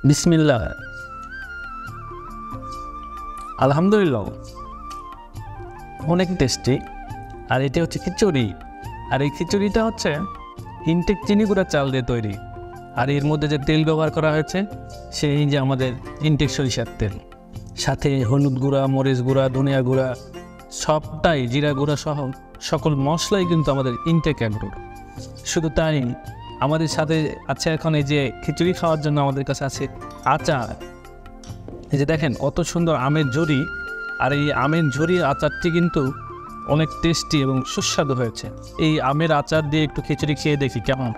বিসমিল্লাহ, আলহামদুলিল্লাহ, অনেক টেস্টি। আর এটা হচ্ছে খিচুড়ি। আর এই খিচুড়িটা হচ্ছে ইনটেক চিনি গুঁড়া চাল দিয়ে তৈরি। আর এর মধ্যে যে তেল ব্যবহার করা হয়েছে সেই যে আমাদের ইনটেক সরিষার তেল, সাথে হলুদ গুঁড়া, মরিচ গুঁড়া, ধনিয়া গুঁড়া, সবটাই জিরা গুঁড়া সহ সকল মশলাই কিন্তু আমাদের ইনটেক অ্যাগ্রোর। শুধু তাই, আমাদের সাথে আছে এখন এই যে খিচুড়ি খাওয়ার জন্য আমাদের কাছে আছে আচার। এই যে দেখেন কত সুন্দর আমের ঝুরি। আর এই আমের ঝুরির আচারটি কিন্তু অনেক টেস্টি এবং সুস্বাদু হয়েছে। এই আমের আচার দিয়ে একটু খিচুড়ি খেয়ে দেখি কেমন।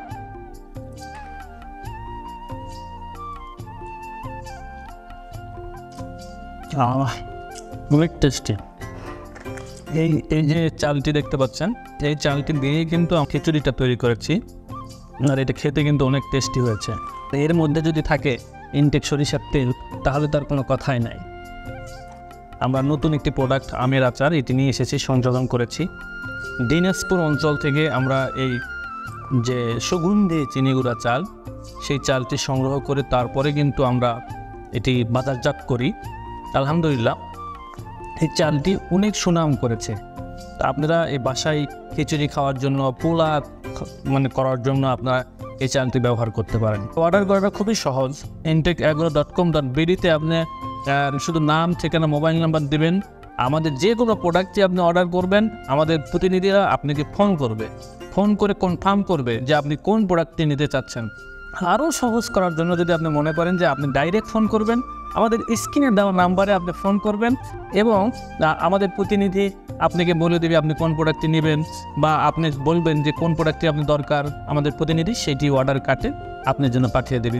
অনেক টেস্টি। এই এই যে চালটি দেখতে পাচ্ছেন, এই চালটি দিয়েই কিন্তু খিচুড়িটা তৈরি করেছি। আর এটা খেতে কিন্তু অনেক টেস্টি হয়েছে। এর মধ্যে যদি থাকে ইনটেক সরিষার তেল তাহলে তার কোনো কথাই নাই। আমরা নতুন একটি প্রোডাক্ট আমের আচার এটি নিয়ে এসেছি, সংযোজন করেছি। দিনাজপুর অঞ্চল থেকে আমরা এই যে সুগন্ধি চিনি গুঁড়া চাল, সেই চালটি সংগ্রহ করে তারপরে কিন্তু আমরা এটি বাজারজাত করি। আলহামদুলিল্লাহ, এই চালটি অনেক সুনাম করেছে। তা আপনারা এই বাসায় খিচুড়ি খাওয়ার জন্য, পোলা করার জন্য আপনারা এই চালটি ব্যবহার করতে পারেন। অর্ডার করাটা খুবই সহজ। intekagro.com.bd-তে আপনি শুধু নাম, ঠিকানা, মোবাইল নাম্বার দেবেন। আমাদের যে কোনো প্রোডাক্টটি আপনি অর্ডার করবেন, আমাদের প্রতিনিধিরা আপনাকে ফোন করে কনফার্ম করবে যে আপনি কোন প্রোডাক্টটি নিতে চাচ্ছেন। আরও সহজ করার জন্য যদি আপনি মনে করেন যে আপনি ডাইরেক্ট ফোন করবেন, আমাদের স্ক্রিনে দেওয়া নাম্বারে আপনি ফোন করবেন এবং আমাদের প্রতিনিধি আপনাকে বলে দেবে আপনি কোন প্রোডাক্টটি নেবেন, বা আপনি বলবেন যে কোন প্রোডাক্টটি আপনি দরকার, আমাদের প্রতিনিধি সেটি অর্ডার কাটে আপনার জন্য পাঠিয়ে দেবে।